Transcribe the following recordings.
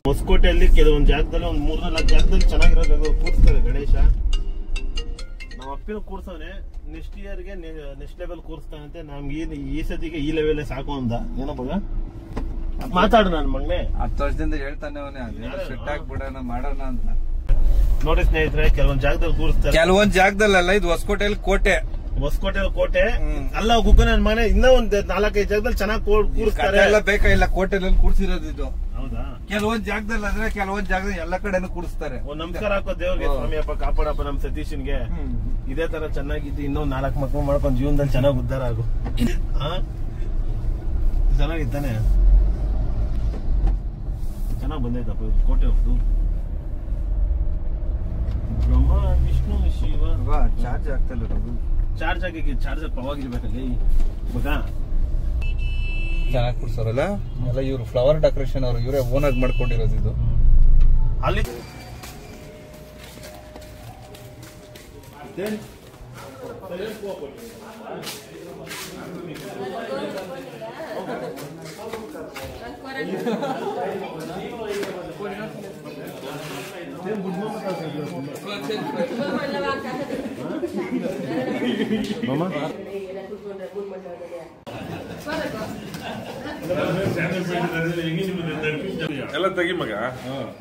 ಹೊಸಕೋಟೆಯಲ್ಲಿ ಕೆಲವೊಂದು ಜಾಗದಲ್ಲಿ ಒಂದು 3-4 ಜಾಗದಲ್ಲಿ ಚೆನ್ನಾಗಿರೋದು ಕೂರಿಸ್ತಾರೆ ಗಣೇಶ. ನಾವು ಅಪ್ಪಿನ ಕೂರ್ಸವ್ರೆ, ನೆಕ್ಸ್ಟ್ ಇಯರ್ಗೆ ನೆಕ್ಸ್ಟ್ ಲೆವೆಲ್ ಕೂರಿಸ್ತಾನಂತೆ. ನಮ್ಗೆ ಈ ಸತಿಗೆ ಈ ಲೆವೆಲ್ ಸಾಕು ಅಂದ. ಏನೋ ಮಗ ಮಾತಾಡು. ನನ್ನ ಮಗನೇ 10 ವರ್ಷದಿಂದ ಹೇಳ್ತಾನೆ ಅವನೇ ಸೆಟ್ ಆಗ್ಬಿಡೋಣ ಮಾಡೋಣ ಅಂತ. ನೋಡಿ ಸ್ನೇಹಿತರೆ, ಕೆಲವೊಂದ್ ಜಾಗದಲ್ಲಿ ಕೂರಿಸ್ತಾರೆ, ಕೆಲವೊಂದ್ ಜಾಗದಲ್ಲ. ಇದು ಹೊಸಕೋಟೆಯಲ್ಲಿ ಕೋಟೆ, ಹೊಸಕೋಟೆಯಲ್ಲಿ ಕೋಟೆ ಅಲ್ಲ ಗುಗ್ಗು ನನ್ನ ಮನೆ. ಇನ್ನೂ ಒಂದ್ 4-5 ಜಾಗದಲ್ಲಿ ಚೆನ್ನಾಗಿ ಕೂರಿಸ್ತಾರೆ. ಎಲ್ಲ ಬೇಕಾ ಇಲ್ಲ, ಕೋಟೆನಲ್ಲಿ ಕೂರ್ಸಿರೋದು ಇದು. ಹೌದಾ? ಕೆಲವೊಂದ್ ಜಾಗದಲ್ಲಿ ಅಂದ್ರೆ ಕೆಲವೊಂದ್ ಜಾಗದಲ್ಲಿ ಎಲ್ಲ ಕಡೆನೂ ಕೂರಿಸ್ತಾರೆ. ನಮಸ್ಕಾರ ಹಾಕೋ ದೇವ್ರಿಗೆ, ಸ್ವಾಮಿಯಪ್ಪ ಕಾಪಾಡಪ್ಪ ನಮ್ ಸತೀಶನ್ಗೆ ಇದೇ ತರ ಚೆನ್ನಾಗಿದ್ದು ಇನ್ನೊಂದ್ 4 ಮಕ್ಳು ಮಾಡ್ಕೊಂಡು ಜೀವನದಲ್ಲಿ ಚೆನ್ನಾಗಿ ಉದ್ಧಾರ ಆಗು. ಚೆನ್ನಾಗಿದ್ದಾನೆ, ಚೆನ್ನಾಗಿ ಬಂದೈತಪ್ಪ ಕೋಟೆ ಹೊತ್ತು. ಬ್ರಹ್ಮ ವಿಷ್ಣು ಶಿವ ಚಾರ್ಜ್ ಆಗ್ತಲ್ಲ, ಚಾರ್ಜ್ ಆಗಿ ಚಾರ್ಜ್ ಪರವಾಗಿರ್ಬೇಕಲ್ಲಿ ಮಗ. ಚೆನ್ನಾಗಿ ಕೂರ್ಸೋರಲ್ಲ ಎಲ್ಲ. ಇವ್ರು ಫ್ಲವರ್ ಡೆಕೋರೇಷನ್ ಅವ್ರು ಇವರೇ ಓನ್ ಆಗಿ ಮಾಡ್ಕೊಂಡಿರೋದು ಇದು. ಅಲ್ಲಿ ಎಲ್ಲ ತೆಗಿ ಮಗ.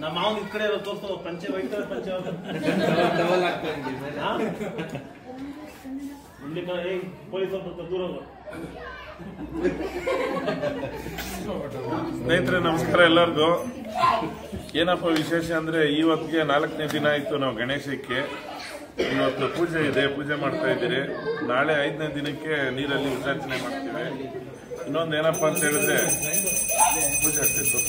ನಮ್ಮ ಮಾವನ ಈ ಕಡೆ ತೋರಿಸ್ತಾವ ಪಂಚೆ ವೈಟ್ ಪಂಚೆ ಪೊಲೀಸ್ ದೂರ. ಸ್ನೇಹಿತರೆ ನಮಸ್ಕಾರ ಎಲ್ಲರಿಗೂ. ಏನಪ್ಪ ವಿಶೇಷ ಅಂದ್ರೆ ಇವತ್ತಿಗೆ 4ನೇ ದಿನ ಆಯ್ತು ನಾವು ಗಣೇಶಕ್ಕೆ. ಇವತ್ತು ಪೂಜೆ ಇದೆ, ಪೂಜೆ ಮಾಡ್ತಾ ಇದ್ದೀರಿ. ನಾಳೆ 5ನೇ ದಿನಕ್ಕೆ ನೀರಲ್ಲಿ ವಿಸರ್ಜನೆ ಮಾಡ್ತೀವಿ. ಇನ್ನೊಂದು ಏನಪ್ಪಾ ಅಂತ ಹೇಳಿದ್ರೆ ಪೂಜೆ ಆಗ್ತಿತ್ತು.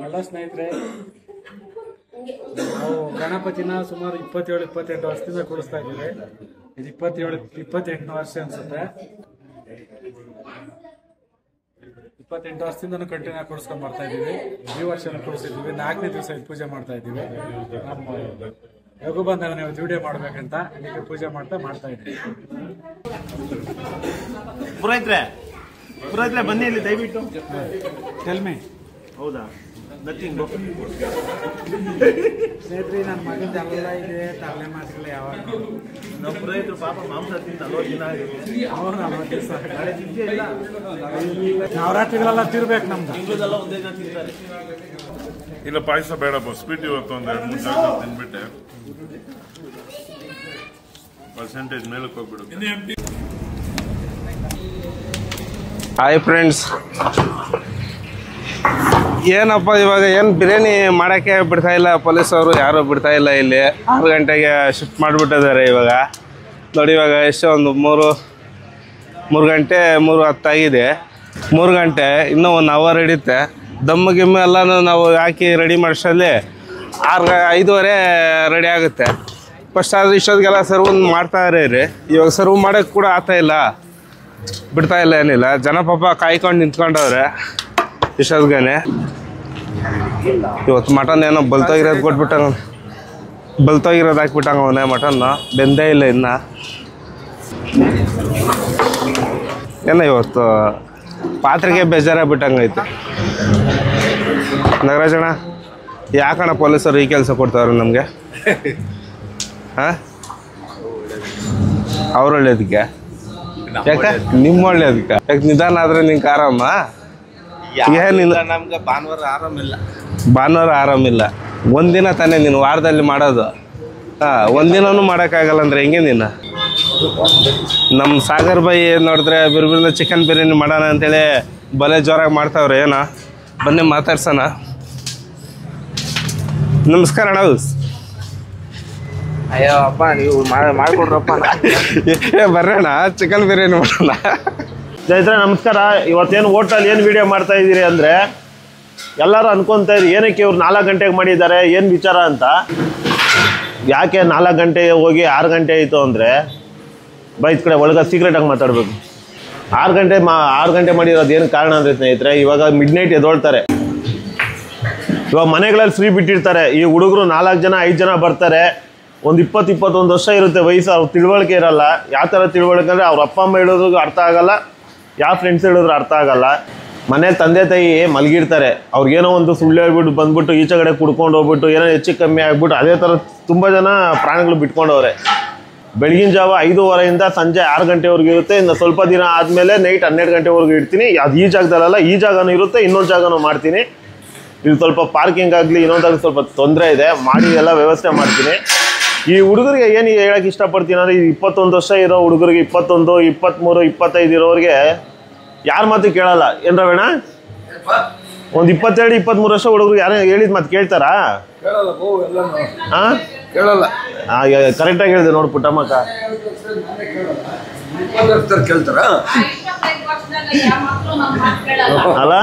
ಎಲ್ಲ ಸ್ನೇಹಿತರೆ, ನಾವು ಗಣಪತಿನ ಸುಮಾರು 27-28 ವರ್ಷದಿಂದ ಕೂಡಿಸ್ತಾ ಇದ್ದೀವಿ. ಇದು 28ನೇ ವರ್ಷ ಅನ್ಸುತ್ತೆ. 28 ವರ್ಷದಿಂದ ಕಂಟಿನ್ಯೂ ಕೂಡಿಸ್ಕೊಂಡ್ ಬರ್ತಾ ಇದೀವಿ. ಈ ವರ್ಷನೂ ಕೂಡಿಸಿದ್ದೀವಿ. 4ನೇ ದಿವಸ ಇದು ಪೂಜೆ ಮಾಡ್ತಾ ಇದ್ದೀವಿ. ನಮ್ಮ ರಘು ಬಂದಾಗ ನೀವು ವಿಡಿಯೋ ಮಾಡ್ಬೇಕಂತ ಇದಕ್ಕೆ ಪೂಜೆ ಮಾಡ್ತಾ ಇದ್ದೀವಿ. ಪುರೋಹಿತ್ರೆ ಬನ್ನಿ ಇಲ್ಲಿ ದಯವಿಟ್ಟು. ಟೆಲ್ಮಿ. ಹೌದಾ? ನಥಿಂಗ್ ಸ್ನೇಹಿತರೆ, ನನ್ನ ಮಗಂದು ಎಲ್ಲ ಇದೆ ತರಲೆ ಮಾತುಗಳು. ಯಾವಾಗ ನಾವು ಪುರೋಹಿತರು ಪಾಪ ಮಾಂಸ ತಿಂತ 40 ದಿನ ಆಗಿದೆ. 40 ದಿವಸ ನಾಳೆ ತಿಂತೇ ಇಲ್ಲ. ನವರಾತ್ರಿಗಳೆಲ್ಲ ತಿರ್ಬೇಕು ನಮ್ದು. ತಿಂಗಳದೆಲ್ಲ ಒಂದೇ ದಿನ ತಿಂತಾರೆ. ಇಲ್ಲ ಪಾಯಸ ಬೇಡಪ್ಪ, ಸ್ವೀಟ್ ಇವತ್ತು ಒಂದು 2-3 ಜಾಗ ತಿನ್ಬಿಟ್ಟೆ ಪರ್ಸೆಂಟೇಜ್ ಮೇಲಕ್ಕೆ ಹೋಗ್ಬಿಡುತ್ತೆ. ಹಾಯ್ ಫ್ರೆಂಡ್ಸ್, ಏನಪ್ಪ ಇವಾಗ ಏನು ಬಿರಿಯಾನಿ ಮಾಡೋಕ್ಕೆ ಬಿಡ್ತಾ ಇಲ್ಲ ಪೊಲೀಸವರು, ಯಾರೂ ಬಿಡ್ತಾ ಇಲ್ಲ. ಇಲ್ಲಿ 6 ಗಂಟೆಗೆ ಶಿಫ್ಟ್ ಮಾಡಿಬಿಟ್ಟಿದ್ದಾರೆ. ಇವಾಗ ನೋಡಿ, ಇವಾಗ ಎಷ್ಟು ಒಂದು 3 ಗಂಟೆ 3:10 ಆಗಿದೆ. 3 ಗಂಟೆ ಇನ್ನೂ 1 ಅವರ್ ಹಿಡಿಯುತ್ತೆ. ದಮ್ಮು ಗಿಮ್ಮು ಎಲ್ಲನೂ ನಾವು ಹಾಕಿ ರೆಡಿ ಮಾಡಿಸಲ್ಲಿ 5:30 ರೆಡಿ ಆಗುತ್ತೆ. ಫಸ್ಟ್ ಆದ್ರೆ ಇಷ್ಟೊತ್ತಿಗೆಲ್ಲ ಸರ್ವ್ ಮಾಡ್ತಾಯಿರಿ. ಇವಾಗ ಸರ್ವ್ ಮಾಡೋಕ್ಕೆ ಕೂಡ ಆಗ್ತಾಯಿಲ್ಲ, ಬಿಡ್ತಾ ಇಲ್ಲ, ಏನಿಲ್ಲ. ಜನ ಪಾಪ ಕಾಯ್ಕೊಂಡು ನಿಂತ್ಕೊಂಡವ್ರೆ ಇಷ್ಟೊತ್ತಿಗೆ. ಇವತ್ತು ಮಟನ್ ಏನೋ ಬಲ್ತೋಗಿರೋದು ಕೊಟ್ಬಿಟ್ಟಂಗ, ಬಲ್ತೋಗಿರೋದು ಹಾಕ್ಬಿಟ್ಟಂಗ ಅವನೇ. ಮಟನ್ನ ಬೆಂದೇ ಇಲ್ಲ ಇನ್ನು. ಏನೋ ಇವತ್ತು ಪಾತ್ರೆಗೆ ಬೇಜಾರಾಗ್ಬಿಟ್ಟಂಗೈತೆ. ನಗರಾಜಣ್ಣ, ಯಾಕಣ್ಣ ಪೊಲೀಸರು ಈ ಕೆಲಸ ಕೊಡ್ತಾವ್ರೆ ನಮಗೆ? ಹಾಂ, ಅವ್ರು ಒಳ್ಳೇದಕ್ಕೆ? ಯಾಕೆ ನಿಮ್ಮ ಒಳ್ಳೇದಕ್ಕೆ? ಯಾಕೆ ನಿಧಾನ ಆದರೆ ನಿಂಗೆ ಆರಾಮ? ಏನಿಲ್ಲ, ನಮ್ಗೆ ಭಾನುವಾರ ಆರಾಮಿಲ್ಲ. ಒಂದಿನ ತಾನೇ ನೀನು ವಾರದಲ್ಲಿ ಮಾಡೋದು. ಒಂದಿನೂ ಮಾಡೋಕ್ಕಾಗಲ್ಲ ಅಂದರೆ ಹೆಂಗೆ ನೀನು? ನಮ್ಮ ಸಾಗರ್ ಬೈ ನೋಡಿದ್ರೆ ಬಿರ್ಬಿರ್ನ ಚಿಕನ್ ಬಿರಿಯಾನಿ ಮಾಡೋಣ ಅಂತೇಳಿ ಬಲೆ ಜೋರಾಗಿ ಮಾಡ್ತಾವ್ರೆ. ಏನೋ ಬನ್ನಿ ಮಾತಾಡ್ಸೋಣ. ನಮಸ್ಕಾರ ಅಣ್ಣ. ಅಯ್ಯೋ ಅಪ್ಪ, ನೀವು ಮಾಡ್ಕೊಡ್ರಪ್ಪ. ಬರ್ರಣ್ಣ, ಚಿಕನ್ ಬಿರಿಯಾನಿ ಮಾಡೋಣ. ಸ್ನೇಹಿತರೆ ನಮಸ್ಕಾರ. ಇವತ್ತೇನು ಹೋಟೆಲ್ ಏನು ವಿಡಿಯೋ ಮಾಡ್ತಾ ಇದ್ದೀರಿ ಅಂದರೆ, ಎಲ್ಲರೂ ಅನ್ಕೊತಾ ಇರಿ ಏನಕ್ಕೆ ಇವ್ರು 4 ಗಂಟೆಗೆ ಮಾಡಿದ್ದಾರೆ, ಏನು ವಿಚಾರ ಅಂತ. ಯಾಕೆ 4 ಗಂಟೆ ಹೋಗಿ 6 ಗಂಟೆ ಆಯಿತು ಅಂದರೆ ಬೈತ್ ಕಡೆ ಒಳಗೆ ಸೀಕ್ರೆಟಾಗಿ ಮಾತಾಡಬೇಕು. 6 ಗಂಟೆ ಮಾಡಿರೋದು ಏನು ಕಾರಣ ಅಂದರೆ ಸ್ನೇಹಿತರೆ, ಇವಾಗ ಮಿಡ್ನೈಟ್ ಎದ್ದೊಳ್ತಾರೆ. ಇವಾಗ ಮನೆಗಳಲ್ಲಿ ಫ್ರೀ ಬಿಟ್ಟಿರ್ತಾರೆ. ಈ ಹುಡುಗರು 4 ಜನ 5 ಜನ ಬರ್ತಾರೆ. ಒಂದು 20-21 ವರ್ಷ ಇರುತ್ತೆ ವಯಸ್ಸು. ಅವ್ರ ತಿಳುವಳಿಕೆ ಇರಲ್ಲ. ಯಾವ ಥರ ತಿಳುವಳಿಕೆ ಅಂದರೆ ಅವ್ರ ಅಪ್ಪ ಅಮ್ಮ ಹೇಳೋದ್ರಿಗೂ ಅರ್ಥ ಆಗಲ್ಲ, ಯಾವ ಫ್ರೆಂಡ್ಸ್ ಹೇಳಿದ್ರು ಅರ್ಥ ಆಗಲ್ಲ. ಮನೇಲಿ ತಂದೆ ತಾಯಿ ಮಲಗಿರ್ತಾರೆ. ಅವ್ರಿಗೇನೋ ಒಂದು ಸುಳ್ಳು ಹೇಳ್ಬಿಟ್ಟು ಬಂದ್ಬಿಟ್ಟು ಈಚೆ ಕಡೆ ಕುಡ್ಕೊಂಡು ಹೋಗ್ಬಿಟ್ಟು ಏನೋ ಹೆಚ್ಚು ಕಮ್ಮಿ ಆಗ್ಬಿಟ್ಟು ಅದೇ ಥರ ತುಂಬ ಜನ ಪ್ರಾಣಿಗಳು ಬಿಟ್ಕೊಂಡವ್ರೆ. ಬೆಳಗಿನ ಜಾವ 5:30 ಸಂಜೆ 6 ಗಂಟೆವರೆಗೂ ಇರುತ್ತೆ. ಇನ್ನು ಸ್ವಲ್ಪ ದಿನ ಆದಮೇಲೆ ನೈಟ್ 12 ಗಂಟೆವರೆಗೂ ಇಡ್ತೀನಿ. ಅದು ಈ ಜಾಗದಲ್ಲ, ಈ ಜಾಗನೂ ಇರುತ್ತೆ, ಇನ್ನೊಂದು ಜಾಗನೂ ಮಾಡ್ತೀನಿ. ಇಲ್ಲಿ ಸ್ವಲ್ಪ ಪಾರ್ಕಿಂಗ್ ಆಗಲಿ ಇನ್ನೊಂದಾಗಲಿ ಸ್ವಲ್ಪ ತೊಂದರೆ ಇದೆ, ಮಾಡಿ ಎಲ್ಲ ವ್ಯವಸ್ಥೆ ಮಾಡ್ತೀನಿ. ಈ ಹುಡುಗರಿಗೆ ಏನು ಹೇಳಕ್ಕೆ ಇಷ್ಟಪಡ್ತೀನಿ ಅಂದರೆ, 21 ವರ್ಷ ಇರೋ ಹುಡುಗರಿಗೆ 21, 23, 25 ಇರೋರಿಗೆ ಯಾರ ಮಾತು ಕೇಳಲ್ಲ. ಏನು ರವಣ, ಒಂದು 22, 23 ವರ್ಷ ಹುಡುಗರು ಯಾರು ಹೇಳಿದ ಮಾತು ಕೇಳ್ತಾರಾ? ಹಾಂ ಕೇಳಲ್ಲ. ಕರೆಕ್ಟಾಗಿ ಹೇಳಿದೆ ನೋಡು ಪುಟ್ಟಮ್ಮಕ್ಕ. ಕೇಳ್ತಾರ ಅಲ್ಲ,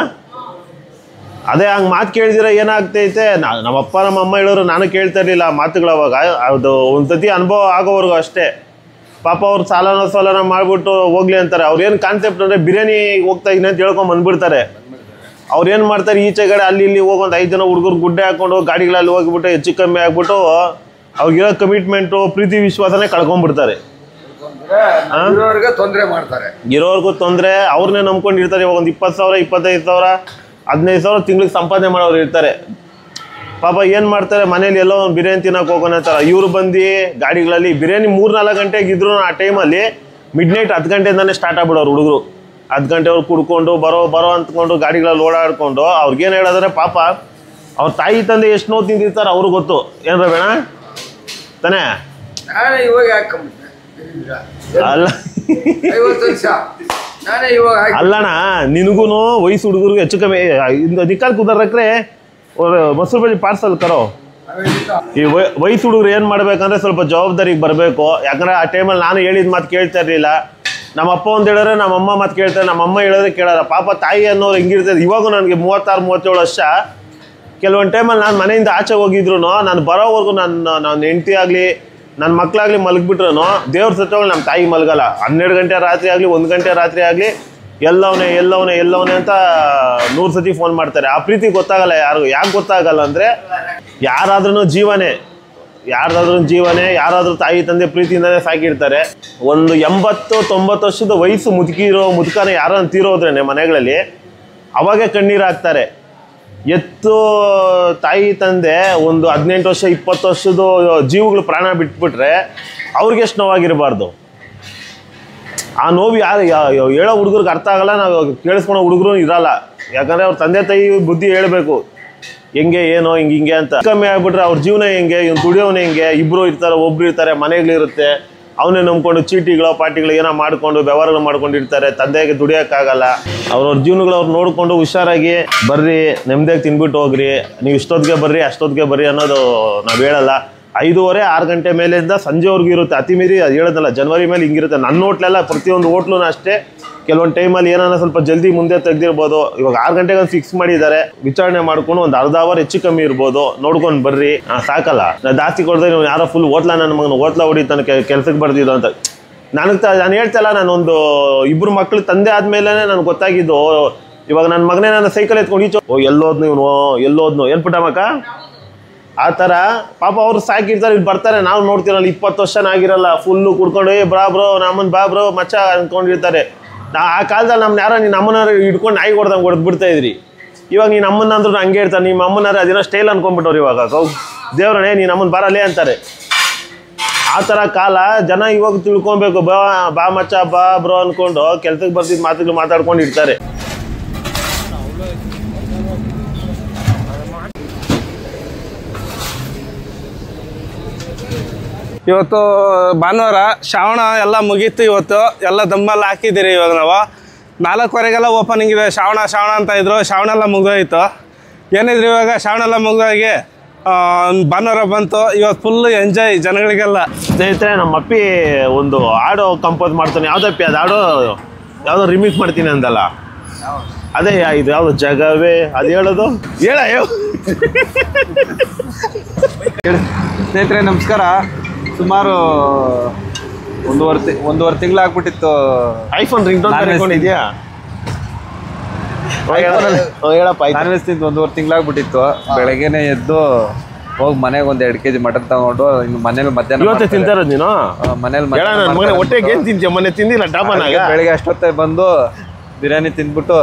ಅದೇ ಹಂಗೆ ಮಾತು ಕೇಳಿದಿರ ಏನಾಗ್ತೈತೆ. ನಮ್ಮಪ್ಪ ನಮ್ಮಮ್ಮ ಹೇಳೋರು ನಾನು ಕೇಳ್ತಾ ಇರಲಿಲ್ಲ ಮಾತುಗಳು. ಅವಾಗ ಅದು ಒಂದು ಸತಿ ಅನುಭವ ಆಗೋವರೆಗೂ ಅಷ್ಟೇ. ಪಾಪ ಅವ್ರು ಸಾಲನ ಮಾಡಿಬಿಟ್ಟು ಹೋಗ್ಲಿ ಅಂತಾರೆ. ಅವ್ರೇನು ಕಾನ್ಸೆಪ್ಟ್ ಅಂದರೆ ಬಿರಿಯಾನಿ ಹೋಗ್ತಾ ಇದೀನಿ ಅಂತ ಹೇಳ್ಕೊಂಡು ಬಂದ್ಬಿಡ್ತಾರೆ. ಅವ್ರು ಏನು ಮಾಡ್ತಾರೆ, ಈಚೆ ಕಡೆ ಅಲ್ಲಿ ಇಲ್ಲಿ ಹೋಗಿ ಒಂದು 5 ಜನ ಹುಡುಗರು ಗುಡ್ಡೆ ಹಾಕ್ಕೊಂಡು ಗಾಡಿಗಳಲ್ಲಿ ಹೋಗಿಬಿಟ್ಟು ಹೆಚ್ಚು ಕಮ್ಮಿ ಆಗ್ಬಿಟ್ಟು ಅವ್ರಿಗಿರೋ ಕಮಿಟ್ಮೆಂಟು ಪ್ರೀತಿ ವಿಶ್ವಾಸನೇ ಕಳ್ಕೊಂಡ್ಬಿಡ್ತಾರೆ. ತೊಂದರೆ ಮಾಡ್ತಾರೆ, ಇರೋರ್ಗೂ ತೊಂದರೆ. ಅವ್ರನ್ನೇ ನಂಬ್ಕೊಂಡಿರ್ತಾರೆ. ಇವಾಗ ಒಂದು 20,000, 25,000, 15,000 ತಿಂಗ್ಳಿಗೆ ಸಂಪಾದನೆ ಮಾಡೋರು ಇರ್ತಾರೆ. ಪಾಪ ಏನು ಮಾಡ್ತಾರೆ, ಮನೇಲಿ ಎಲ್ಲೋ ಒಂದು ಬಿರಿಯಾನಿ ತಿನ್ನೋಕೆ ಹೋಗೋಣ ಅಂತಾರೆ. ಇವರು ಬಂದು ಗಾಡಿಗಳಲ್ಲಿ ಬಿರಿಯಾನಿ 3-4 ಗಂಟೆಗೆ ಇದ್ರು ಆ ಟೈಮಲ್ಲಿ ಮಿಡ್ನೈಟ್ 10 ಗಂಟೆಯಿಂದನೇ ಸ್ಟಾರ್ಟ್ ಆಗ್ಬಿಡೋರು ಹುಡುಗರು. 10 ಗಂಟೆವ್ರು ಕುಡ್ಕೊಂಡು ಬರೋ ಅಂದ್ಕೊಂಡು ಗಾಡಿಗಳಲ್ಲಿ ಓಡಾಡ್ಕೊಂಡು ಅವ್ರಿಗೇನು ಹೇಳಿದ್ರೆ ಪಾಪ ಅವ್ರ ತಾಯಿ ತಂದೆ ಎಷ್ಟು ನೋವು ತಿಂದಿರ್ತಾರೆ ಅವ್ರಿಗೆ ಗೊತ್ತು. ಏನ್ರ ಬೇಡ ತಾನೇ? ಅಲ್ಲ ಅಲ್ಲಣ್ಣ, ನಿನಗೂ ವಯಸ್ಸು ಹುಡುಗರಿಗೆ ಹೆಚ್ಚು ಕಮ್ಮಿ ನಿಕ್ಕಲ್ ಕುದರ್ರೆ ಮೊಸರು ಬಜ್ಜಿ ಪಾರ್ಸಲ್ ಕರೋ. ಈ ವಯಸ್ಸು ಹುಡುಗರು ಏನು ಮಾಡ್ಬೇಕಂದ್ರೆ ಸ್ವಲ್ಪ ಜವಾಬ್ದಾರಿಗೆ ಬರಬೇಕು. ಯಾಕಂದರೆ ಆ ಟೈಮಲ್ಲಿ ನಾನು ಹೇಳಿದ ಮಾತು ಕೇಳ್ತಾ ಇರಲಿಲ್ಲ. ನಮ್ಮ ಅಪ್ಪ ಒಂದು ಹೇಳಿದ್ರೆ ನಮ್ಮ ಅಮ್ಮ ಮಾತು ಕೇಳ್ತಾರೆ, ನಮ್ಮ ಅಮ್ಮ ಹೇಳಿದ್ರೆ ಕೇಳೋಲ್ಲ. ಪಾಪ ತಾಯಿ ಅನ್ನೋರು ಹೆಂಗಿರ್ತದೆ. ಇವಾಗೂ ನನಗೆ 36-37 ವರ್ಷ. ಕೆಲವೊಂದು ಟೈಮಲ್ಲಿ ನಾನು ಮನೆಯಿಂದ ಆಚೆ ಹೋಗಿದ್ರು ನಾನು ಬರೋವರೆಗೂ ನನ್ನ ಹೆಂಡತಿ ಆಗಲಿ ನನ್ನ ಮಕ್ಕಳಾಗಲಿ ಮಲಗಿಬಿಟ್ರು ದೇವ್ರ ಸತ್ತೋಳು ನಮ್ಮ ತಾಯಿ ಮಲಗಲ್ಲ. 12 ಗಂಟೆ ರಾತ್ರಿ ಆಗಲಿ 1 ಗಂಟೆ ರಾತ್ರಿ ಆಗಲಿ ಎಲ್ಲವನೇ ಅಂತ 100 ಸತಿ ಫೋನ್ ಮಾಡ್ತಾರೆ. ಆ ಪ್ರೀತಿ ಗೊತ್ತಾಗಲ್ಲ ಯಾರಿಗೂ. ಯಾಕೆ ಗೊತ್ತಾಗಲ್ಲ ಅಂದರೆ, ಯಾರಾದ್ರೂ ಜೀವನೇ, ಯಾರಾದರೂ ತಾಯಿ ತಂದೆ ಪ್ರೀತಿಯಿಂದಲೇ ಸಾಕಿರ್ತಾರೆ. ಒಂದು 80-90 ವರ್ಷದ ವಯಸ್ಸು ಮುದುಕನ ಯಾರನ್ನು ತೀರೋದ್ರೇನೆ ಮನೆಗಳಲ್ಲಿ ಅವಾಗೇ ಕಣ್ಣೀರು ಹಾಕ್ತಾರೆ. ಎತ್ತು ತಾಯಿ ತಂದೆ ಒಂದು 18 ವರ್ಷ 20 ವರ್ಷದ ಜೀವಗಳು ಪ್ರಾಣ ಬಿಟ್ಬಿಟ್ರೆ ಅವ್ರಿಗೆ ಎಷ್ಟು ನೋವಾಗಿರಬಾರ್ದು. ಆ ನೋವು ಹೇಳೋ ಹುಡುಗರಿಗೆ ಅರ್ಥ ಆಗಲ್ಲ. ನಾವು ಕೇಳಿಸ್ಕೊಳೋ ಹುಡುಗರು ಇರಲ್ಲ. ಯಾಕಂದರೆ ಅವ್ರ ತಂದೆ ತಾಯಿ ಬುದ್ಧಿ ಹೇಳಬೇಕು, ಹೆಂಗೆ ಏನೋ ಹಿಂಗೆ ಅಂತ. ಕಮ್ಮಿ ಆಗ್ಬಿಟ್ರೆ ಅವ್ರ ಜೀವನ ಹೆಂಗೆ, ಇವ್ನು ದುಡಿಯೋನು ಹೆಂಗೆ. ಇಬ್ಬರು ಇರ್ತಾರೆ, ಒಬ್ರು ಇರ್ತಾರೆ, ಮನೆಗಳಿರುತ್ತೆ. ಅವನೇ ನಂಬ್ಕೊಂಡು ಚೀಟಿಗಳು ಪಾರ್ಟಿಗಳು ಏನೋ ಮಾಡ್ಕೊಂಡು ವ್ಯವಹಾರಗಳು ಮಾಡ್ಕೊಂಡಿರ್ತಾರೆ. ತಂದೆಗೆ ದುಡಿಯೋಕ್ಕಾಗಲ್ಲ. ಅವ್ರವ್ರ ಜೀವನಗಳು ಅವ್ರು ನೋಡಿಕೊಂಡು ಹುಷಾರಾಗಿ ಬರ್ರಿ, ನೆಮ್ಮದಿಯಾಗಿ ತಿನ್ಬಿಟ್ಟು ಹೋಗ್ರಿ. ನೀವು ಇಷ್ಟೊತ್ತಿಗೆ ಬರ್ರಿ ಅಷ್ಟೊತ್ತಿಗೆ ಬರ್ರಿ ಅನ್ನೋದು ನಾವು ಹೇಳಲ್ಲ. 5:30-6 ಗಂಟೆ ಮೇಲಿಂದ ಸಂಜೆವರೆಗೂ ಇರುತ್ತೆ. ಅತಿ ಮೀರಿ ಅದು ಹೇಳೋದಲ್ಲ, ಜನವರಿ ಮೇಲೆ ಹಿಂಗಿರುತ್ತೆ. ನನ್ನ ಹೋಟ್ಲೆಲ್ಲ ಪ್ರತಿಯೊಂದು ಹೋಟ್ಲೂ ಅಷ್ಟೇ. ಕೆಲವೊಂದು ಟೈಮಲ್ಲಿ ಏನಾರ ಸ್ವಲ್ಪ ಜಲ್ದಿ ಮುಂದೆ ತೆಗ್ದಿರ್ಬೋದು. ಇವಾಗ 6 ಗಂಟೆಗೆ ಫಿಕ್ಸ್ ಮಾಡಿದ್ದಾರೆ. ವಿಚಾರಣೆ ಮಾಡ್ಕೊಂಡು ಒಂದು ಅರ್ಧ ಅವರ್ ಹೆಚ್ಚು ಕಮ್ಮಿ ಇರ್ಬೋದು. ನೋಡ್ಕೊಂಡು ಬರ್ರಿ. ಸಾಕಲ್ಲ, ನಾನು ಜಾಸ್ತಿ ಕೊಡ್ದೆ ನೀವು ಯಾರೋ ಫುಲ್ ಓಟ್ಲ ನನ್ನ ಮಗನ ಓಟ್ಲ ಹೊಡಿತಾನೆ ಕೆಲಸಕ್ಕೆ ಬರ್ದಿದ್ದು ಅಂತ. ನಾನು ಹೇಳ್ತಲ್ಲ, ನಾನೊಂದು 2 ಮಕ್ಳು ತಂದೆ ಆದಮೇಲೆ ನನಗೆ ಗೊತ್ತಾಗಿದ್ದು. ಇವಾಗ ನನ್ನ ಮಗನೇ ನನ್ನ ಸೈಕಲ್ ಎತ್ಕೊಂಡು ಈಚೋ ಎಲ್ಲೋದ್ನು ಇವನು ಎಲ್ಲೋದ್ನು ಏನು ಪುಟ್ಟಮ್ಮಕ್ಕ ಆ ಥರ. ಪಾಪ ಅವ್ರು ಸಾಕಿರ್ತಾರೆ, ಇಲ್ಲಿ ಬರ್ತಾರೆ. ನಾವು ನೋಡ್ತೀರಲ್ಲ 20 ವರ್ಷನಾಗಿರಲ್ಲ, ಫುಲ್ಲು ಕುಡ್ಕೊಂಡು ಬ್ರೋ ನಮ್ಮನ್ನ ಬ್ರೋ ಮಚ್ಚ ಅಂದ್ಕೊಂಡಿರ್ತಾರೆ. ಆ ಕಾಲದಲ್ಲಿ ನಮ್ಮನ್ನ ಯಾರೋ ನೀನು ಅಮ್ಮನಾರು ಹಿಡ್ಕೊಂಡು ನಾಯಿ ಹೊಡೆದಂಗೆ ಹೊಡೆದ್ಬಿಡ್ತಾ ಇದ್ರಿ. ಇವಾಗ ನೀನು ಅಮ್ಮನ ಅಂದ್ರೂ ಹಂಗೆ ಇರ್ತಾರೆ. ನಿಮ್ಮ ಅಮ್ಮನಾರು ಅದೇನೋ ಸ್ಟೈಲ್ ಅನ್ಕೊಂಡ್ಬಿಟ್ಟವ್ರು. ಇವಾಗ ದೇವ್ರನೇ ನೀನು ಅಮ್ಮನ ಬರಲ್ಲೇ ಅಂತಾರೆ. ಆ ಥರ ಕಾಲ. ಜನ ಇವಾಗ ತಿಳ್ಕೊಬೇಕು. ಬಾ ಮಚ್ಚ ಬಾ ಬ್ರೋ ಅಂದ್ಕೊಂಡು ಕೆಲ್ಸಕ್ಕೆ ಬರ್ತಿದ್ದು ಮಾತುಗಳು ಮಾತಾಡ್ಕೊಂಡು ಇರ್ತಾರೆ. ಇವತ್ತು ಭಾನುವಾರ, ಶ್ರಾವಣ ಎಲ್ಲ ಮುಗೀತು. ಇವತ್ತು ಎಲ್ಲ ದಮ್ಮಲ್ಲಿ ಹಾಕಿದ್ದೀರಿ. ಇವಾಗ ನಾವು 4:15ಗೆಲ್ಲ ಓಪನಿಂಗ್ ಇದೆ. ಶ್ರಾವಣ ಅಂತ ಇದ್ರು. ಶ್ರಾವಣ ಎಲ್ಲ ಮುಗಿದೋಯ್ತು. ಏನಿದ್ರು ಇವಾಗ ಶ್ರಾವಣ ಎಲ್ಲ ಮುಗಿದೋಗಿ ಭಾನುವಾರ ಬಂತು. ಇವತ್ತು ಫುಲ್ ಎಂಜಾಯ್ ಜನಗಳಿಗೆಲ್ಲ. ಸ್ನೇಹಿತರೆ, ನಮ್ಮ ಅಪ್ಪಿ ಒಂದು ಹಾಡು ಕಂಪೋಸ್ ಮಾಡ್ತಾನೆ. ಯಾವುದಪ್ಪಿ ಅದು ಹಾಡು? ಯಾವುದೋ ರಿಮಿಕ್ಸ್ ಮಾಡ್ತೀನಿ ಅಂದಲ್ಲ. ಅದೇ ಇದು ಯಾವ್ದು ಜಗವೇ ಅದು ಹೇಳೋದು ಹೇಳ ಸ್ನೇಹಿತರೆ ನಮಸ್ಕಾರ. ಸುಮಾರು ಒಂದೂವರೆ ತಿಂಗಳಾಗ್ಬಿಟ್ಟಿತ್ತು. ಐಫೋನ್ ರಿಂಗ್ ಟೋನ್ ತಗೊಂಡಿದ್ಯಾ? ಹೇಳಪ್ಪ. ನಾನ್ ವೆಜ್ ತಿಂದು ಒಂದೂವರೆ ತಿಂಗಳಾಗ್ಬಿಟ್ಟಿತ್ತು. ಬೆಳಗ್ಗೆನೆ ಎದ್ದು ಹೋಗಿ ಮನೆಗೆ ಒಂದ್ 2 kg ಮಟನ್ ತಗೊಂಡು ಇನ್ನು ಮನೇಲಿ ಮಧ್ಯಾಹ್ನ ಇವತ್ತೇ ತಿಂತಾರದ್ ನೀನು? ಮನೇಲಿ ಹೊಟ್ಟೆಗೆ ಏನ್ ತಿಂತೀಯ? ಮೊನ್ನೆ ತಿಂದಿಲ್ಲ ಟಾಪನಾಗ. ಬೆಳಗ್ಗೆ ಅಷ್ಟೊತ್ತೆ ಬಂದು ಬಿರಿಯಾನಿ ತಿಂದ್ಬಿಟ್ಟು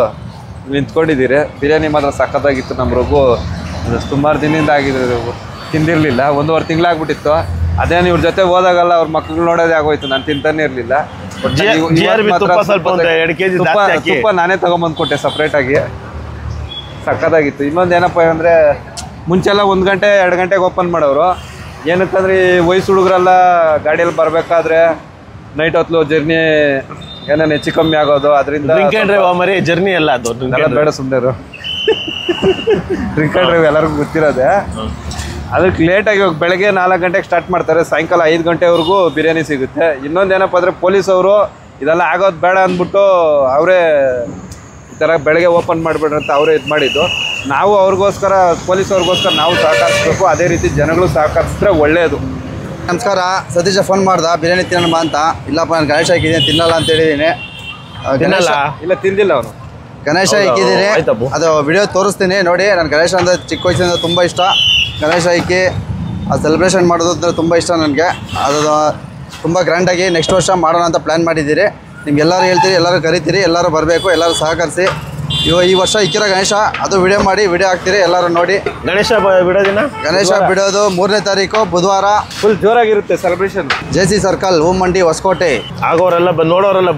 ನಿಂತ್ಕೊಂಡಿದ್ದೀರಿ. ಬಿರಿಯಾನಿ ಮಾತ್ರ ಸಖತ್ತಾಗಿತ್ತು. ನಮ್ಮ ರಘು ಸುಮಾರು ದಿನದಿಂದ ಆಗಿದ್ರು ತಿಂದಿರ್ಲಿಲ್ಲ. ಒಂದೂವರೆ ತಿಂಗಳಾಗ್ಬಿಟ್ಟಿತ್ತು. ಅದೇನು ಇವ್ರ ಜೊತೆ ಹೋದಾಗಲ್ಲ ಅವ್ರ ಮಕ್ಳು ನೋಡೋದೇ ಆಗೋಯ್ತು. ನಾನು ತಿಂತಾನೆ ಇರ್ಲಿಲ್ಲ. ತುಪ್ಪ ನಾನೇ ತಗೊಂಬಂದು ಕೊಟ್ಟೆ ಸಪ್ರೇಟ್ ಆಗಿ. ಸಖತ್ತಾಗಿತ್ತು. ಇನ್ನೊಂದು ಏನಪ್ಪ ಅಂದ್ರೆ ಮುಂಚೆಲ್ಲ 1 ಗಂಟೆ 2 ಗಂಟೆಗೆ ಓಪನ್ ಮಾಡೋರು. ಏನಕ್ಕಂದ್ರೆ ಈ ವಯಸ್ಸು ಹುಡುಗರೆಲ್ಲ ಗಾಡಿಯಲ್ಲಿ ಬರ್ಬೇಕಾದ್ರೆ ನೈಟ್ ಹೊತ್ತು ಜರ್ನಿ ಏನೇನು ಹೆಚ್ಚು ಕಮ್ಮಿ ಆಗೋದು. ಅದರಿಂದ ಮರಿ ಜರ್ನಿ ಎಲ್ಲ ಅದು ಬೇಡ ಸುಮ್ಮನೆ ಡ್ರಿಂಕ್ ಅಂಡ್ ಡ್ರೈವ್ ಎಲ್ಲರಿಗೂ ಗೊತ್ತಿರೋದೆ. ಅದಕ್ಕೆ ಲೇಟಾಗಿ ಹೋಗಿ ಬೆಳಗ್ಗೆ 4 ಗಂಟೆಗೆ ಸ್ಟಾರ್ಟ್ ಮಾಡ್ತಾರೆ. ಸಾಯಂಕಾಲ 5 ಗಂಟೆವರೆಗೂ ಬಿರಿಯಾನಿ ಸಿಗುತ್ತೆ. ಇನ್ನೊಂದೇನಪ್ಪ ಅಂದರೆ ಪೊಲೀಸವರು ಇದೆಲ್ಲ ಆಗೋದು ಬೇಡ ಅಂದ್ಬಿಟ್ಟು ಅವರೇ ಈ ಥರ ಬೆಳಗ್ಗೆ ಓಪನ್ ಮಾಡಿಬಿಡ್ರಿ ಅಂತ ಅವರೇ ಇದು ಮಾಡಿದ್ದು. ನಾವು ಅವ್ರಿಗೋಸ್ಕರ ಪೊಲೀಸವ್ರಿಗೋಸ್ಕರ ನಾವು ಸಹಕರಿಸ್ಬೇಕು. ಅದೇ ರೀತಿ ಜನಗಳು ಸಹಕರಿಸಿದ್ರೆ ಒಳ್ಳೆಯದು. ನಮಸ್ಕಾರ. ಸತೀಶ ಫೋನ್ ಮಾಡ್ದ ಬಿರಿಯಾನಿ ತಿನ್ನೋಣ ಅಂತ. ಇಲ್ಲಪ್ಪ ನಾನು ಗಣೇಶ ಹಾಕಿದ್ದೀನಿ ತಿನ್ನಲ್ಲ ಅಂತ ಹೇಳಿದ್ದೀನಿ. ಇಲ್ಲ ತಿಂದಿಲ್ಲ ಅವನು. ಗಣೇಶ ಇಕ್ಕಿದ್ದೀನಿ. ಅದು ವಿಡಿಯೋ ತೋರಿಸ್ತೀನಿ ನೋಡಿ. ನಾನು ಗಣೇಶ ಅಂದರೆ ಚಿಕ್ಕ ವಯಸ್ಸಿಂದ ತುಂಬ ಇಷ್ಟ. ಗಣೇಶ ಇಕ್ಕಿ ಅದು ಸೆಲೆಬ್ರೇಷನ್ ಮಾಡೋದು ಅಂದರೆ ತುಂಬ ಇಷ್ಟ ನನಗೆ. ಅದು ತುಂಬ ಗ್ರ್ಯಾಂಡಾಗಿ ನೆಕ್ಸ್ಟ್ ವರ್ಷ ಮಾಡೋಣ ಅಂತ ಪ್ಲ್ಯಾನ್ ಮಾಡಿದ್ದೀರಿ. ನಿಮ್ಗೆಲ್ಲರೂ ಹೇಳ್ತೀರಿ, ಎಲ್ಲರೂ ಕರಿತೀರಿ, ಎಲ್ಲರೂ ಬರಬೇಕು, ಎಲ್ಲರೂ ಸಹಕರಿಸಿ. ಈ ವರ್ಷ ಇಕ್ಕಿರೋ ಗಣೇಶ ಅದು ವಿಡಿಯೋ ಮಾಡಿ ವಿಡಿಯೋ ಹಾಕ್ತೀರಿ, ಎಲ್ಲರೂ ನೋಡಿ. ಗಣೇಶ ಬಿಡೋದಿನ ಗಣೇಶ ಬಿಡೋದು 3ನೇ ತಾರೀಕು ಬುಧವಾರ. ಫುಲ್ ಜೋರಾಗಿರುತ್ತೆ celebration. JC circle, Hoomandi, Hoskote. ಆಗೋರೆಲ್ಲ ನೋಡೋರೆಲ್ಲ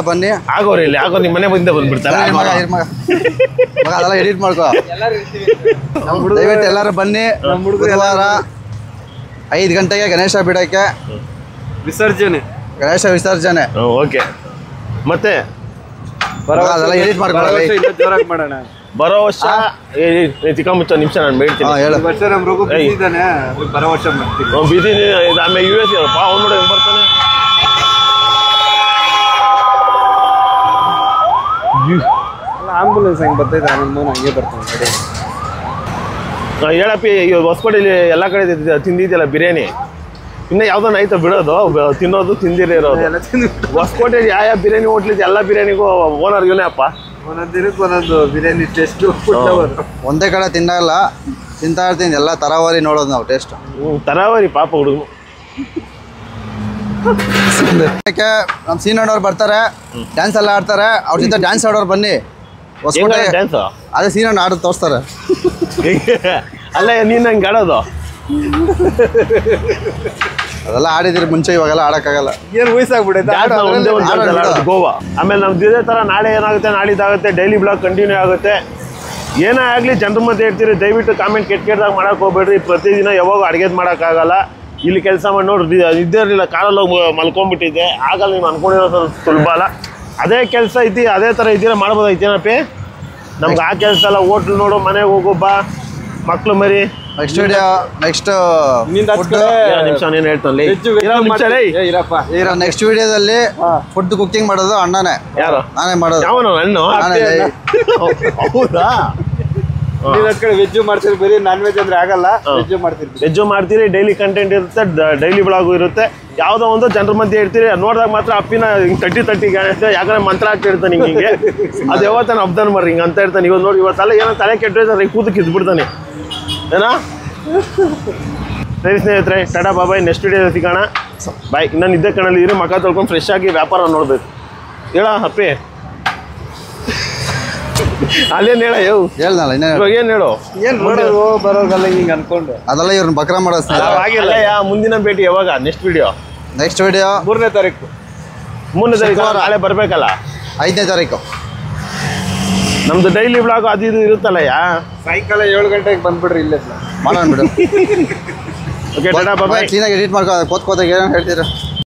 ಬನ್ನಿ. ಆಗೋರು ಇಲ್ಲಿ ಆಗೋ ನಿಮ್ಮ ಮನೆ ಬಂದೇ ಬಂದ್ಬಿಡ್ತಾರೆ. ಅದೆಲ್ಲ ಎಡಿಟ್ ಮಾಡ್ಕೋ. ದಯವಿಟ್ಟು ಎಲ್ಲರೂ ಬನ್ನಿ. ಬುಧವಾರ 5 ಗಂಟೆಗೆ ಗಣೇಶ ಬಿಡೋಕ್ಕೆ ವಿಸರ್ಜನೆ, ಗಣೇಶ ವಿಸರ್ಜನೆ. ಓಕೆ. ಮತ್ತೆ ಅದೆಲ್ಲ ಎಡಿಟ್ ಜೋರಾಗಿ ಮಾಡೋಣ. ಬರೋ ವರ್ಷ ಚಿಕ್ಕಮುಚ್ಚ ನಿಮಿಷ ನಾನು ಬೇಡ್ತೀನಿ. ವರ್ಷ ನಮ್ಮ ರಘು ಬಿದ್ದಿದ್ದಾನೆ. ಬರೋ ವರ್ಷ ಮಾಡ್ತೀನಿ. ಬಿದ್ದೀನಿ. ಆಮೇಲೆ US ಅವ್ನು ನೋಡಿ ಬರ್ತಾನೆ. ಆಂಬುಲೆನ್ಸ್ ಹೆಂಗೆ ಬರ್ತೈತೆ ಹಂಗೆ ಬರ್ತಾನೆ. ಹೇಳಪ್ಪಿ ಹೊಸಕೋಟೆಯಲ್ಲಿ ಎಲ್ಲ ಕಡೆ ತಿಂದಿದ್ಯಲ್ಲ ಬಿರಿಯಾನಿ. ಇನ್ನು ಯಾವ್ದನ್ನ ಆಯ್ತಾ ಬಿಡೋದು ತಿನ್ನೋದು ತಿಂದಿರೇ ಇರೋದು. ಹೊಸಕೋಟೆ ಯಾವ ಬಿರಿಯಾನಿ ಹೋಟ್ಲಿದ್ದು ಎಲ್ಲ ಬಿರಿಯಾನಿಗೂ ಓನರ್ ಇವನೇ ಅಪ್ಪ. ಒಂದೊಂದು ದಿನಕ್ಕೆ ಒಂದೊಂದು ಬಿರಿಯಾನಿ ಟೇಸ್ಟು. ಒಂದೇ ಕಡೆ ತಿನ್ನಲ್ಲ, ತಿಂತಾ ಇರ್ತೀನಿ. ಎಲ್ಲ ತರಾವರಿ ನೋಡೋದು ನಾವು ಟೇಸ್ಟ್. ತರಾವರಿ ಪಾಪ ಹುಡುಗರು. ನಮ್ಮ ಸೀನಣ್ಣವ್ರು ಬರ್ತಾರೆ, ಡ್ಯಾನ್ಸ್ ಎಲ್ಲ ಆಡ್ತಾರೆ. ಅವ್ರ ಜೊತೆ ಡ್ಯಾನ್ಸ್ ಆಡೋರು ಬನ್ನಿ. ಹೊಸಕೋಟೆ ಡ್ಯಾನ್ಸ್ ಅದೇ ಸೀನಣ್ಣ ಆಡೋದು ತೋರಿಸ್ತಾರೆ. ಅಲ್ಲ ನೀನು ಹಂಗೆ ಆಡೋದು ಅದೆಲ್ಲ ಆಡಿದ್ರಿ ಮುಂಚೆ, ಇವಾಗೆಲ್ಲ ಆಡೋಕ್ಕಾಗಲ್ಲ. ಏನು ವಯಸ್ಸಾಗ್ಬಿಡುತ್ತೆ. ಗೋವಾ. ಆಮೇಲೆ ನಮ್ದು ಇದೇ ಥರ ನಾಳೆ ಏನಾಗುತ್ತೆ, ನಾಳಿದ್ದಾಗುತ್ತೆ, ಡೈಲಿ ಬ್ಲಾಗ್ ಕಂಟಿನ್ಯೂ ಆಗುತ್ತೆ. ಏನೇ ಆಗಲಿ ಜನರ ಮಧ್ಯೆ ಇರ್ತೀರಿ. ದಯವಿಟ್ಟು ಕಾಮೆಂಟ್ ಕೆಟ್ಟದಾಗ ಮಾಡೋಕೆ ಹೋಗ್ಬೇಡ್ರಿ. ಪ್ರತಿದಿನ ಯಾವಾಗ ಅಡುಗೆದು ಮಾಡೋಕ್ಕಾಗಲ್ಲ. ಇಲ್ಲಿ ಕೆಲಸ ಮಾಡಿ ನೋಡ್ರಿ ಇದ್ದೇ ಇರಲಿಲ್ಲ, ಕಾರಲ್ಲಿ ಹೋಗಿ ಮಲ್ಕೊಂಡ್ಬಿಟ್ಟಿದ್ದೆ. ಆಗಲ್ಲ, ನೀವು ಅನ್ಕೊಂಡಿರೋದು ಸುಲಭ ಅಲ್ಲ. ಅದೇ ಕೆಲಸ ಐತಿ, ಅದೇ ಥರ ಇದ್ದೀರ ಮಾಡ್ಬೋದೈತೇನಪ್ಪಿ. ನಮ್ಗೆ ಆ ಕೆಲಸ ಎಲ್ಲ ಹೋಟ್ಲು ನೋಡು, ಮನೆಗೆ ಹೋಗು ಬಾ, ಮಕ್ಳು ಮರಿ. ನೆಕ್ಸ್ಟ್ ವಿಡಿಯೋ ನೆಕ್ಸ್ಟ್ ನೆಕ್ಸ್ಟ್ ವಿಡಿಯೋದಲ್ಲಿ ಫುಡ್ ಕುಕಿಂಗ್ ಮಾಡೋದು ಅಣ್ಣನೇ. ಯಾರು? ನಾನೇ ಮಾಡೋದು. ಹಣ್ಣು ಹೌದಾ? ವೆಜ್ ಮಾಡ್ತೀರಿ, ಬರೀ ನಾನ್ ವೆಜ್ ಅಂದ್ರೆ ಆಗಲ್ಲ. ವೆಜ್ಜು ಮಾಡ್ತೀರಿ, ಡೈಲಿ ಕಂಟೆಂಟ್ ಇರುತ್ತೆ, ಡೈಲಿ ಬ್ಲಾಗು ಇರುತ್ತೆ. ಯಾವುದೋ ಒಂದು ಜನರ ಮಧ್ಯೆ ಇರ್ತೀರಿ. ನೋಡಿದಾಗ ಮಾತ್ರ ಅಪ್ಪಿನ ಹಿಂಗೆ ತಟ್ಟಿ ಕಾಣಿಸ್ತೇವೆ. ಯಾಕಂದ್ರೆ ಮಂತ್ರ ಆಗ್ತಿರ್ತಾನೆ ಹಿಂಗೆ. ಅದು ಯಾವತ್ತಾನ ಅಬ್ದಾನ ಮರ್ರಿ ಹಿಂಗೆ ಅಂತ ಇರ್ತಾನೆ. ಇವತ್ತು ನೋಡಿ ಇವತ್ತಲ್ಲ ಏನೋ ತಲೆ ಕೆಟ್ಟಿರ್ತಾರೆ, ಕೂದಕ್ಕೆ ಇದ್ಬಿಡ್ತಾನೆ ಏನಾ. ಸರಿ ಸ್ನೇಹಿತರೆ, ಟಾಟಾ ಬಾಯ್. ನೆಕ್ಸ್ಟ್ ವಿಡಿಯೋ ಸಿಗೋಣ. ಬಾಯ್. ಇನ್ನೂ ನಿದ್ದೆ ಕಣ್ಣಲ್ಲಿ ಇರಿ, ಮಕ್ಕ ತೊಳ್ಕೊಂಡು ಫ್ರೆಶ್ ಆಗಿ ವ್ಯಾಪಾರ ನೋಡ್ಬೇಕು. ಹೇಳ ಅಪ್ಪಿ, ಅಲ್ಲೇನು ಹೇಳ ಹೇಳ್ದಲ್ಲ ಇವಾಗ ಏನು ಹೇಳು. ಏನು ಬರೋದಲ್ಲ ಹಿಂಗೆ ಅನ್ಕೊಂಡು ಅದೆಲ್ಲ ಇವ್ರನ್ನ ಬಕ್ರ ಮಾಡೋದು. ಆಗಿಲ್ಲ. ಮುಂದಿನ ಭೇಟಿ ಯಾವಾಗ? ನೆಕ್ಸ್ಟ್ ವಿಡಿಯೋ 3ನೇ ತಾರೀಕು. 3ನೇ ತಾರೀಕು ನಾಳೆ ಬರಬೇಕಲ್ಲ. 5ನೇ ತಾರೀಕು ನಮ್ದು ಡೈಲಿ ಬ್ಲಾಗ್ ಅದು ಇದು ಇರುತ್ತಲ್ಲ. ಸಾಯಂಕಾಲ 7 ಗಂಟೆಗೆ ಬಂದ್ಬಿಡ್ರಿ, ಇಲ್ಲೇ ಮಾಡೋಣ ಬಿಡು. ಓಕೆ ಟಾಟಾ ಬಾಯ್. ಕ್ಲೀನಾಗಿ ಎಡಿಟ್ ಮಾಡ್ಕೋ. ಕೋತ್ಕೋದಾಗ ಏನೋ ಹೇಳ್ತೀರಾ?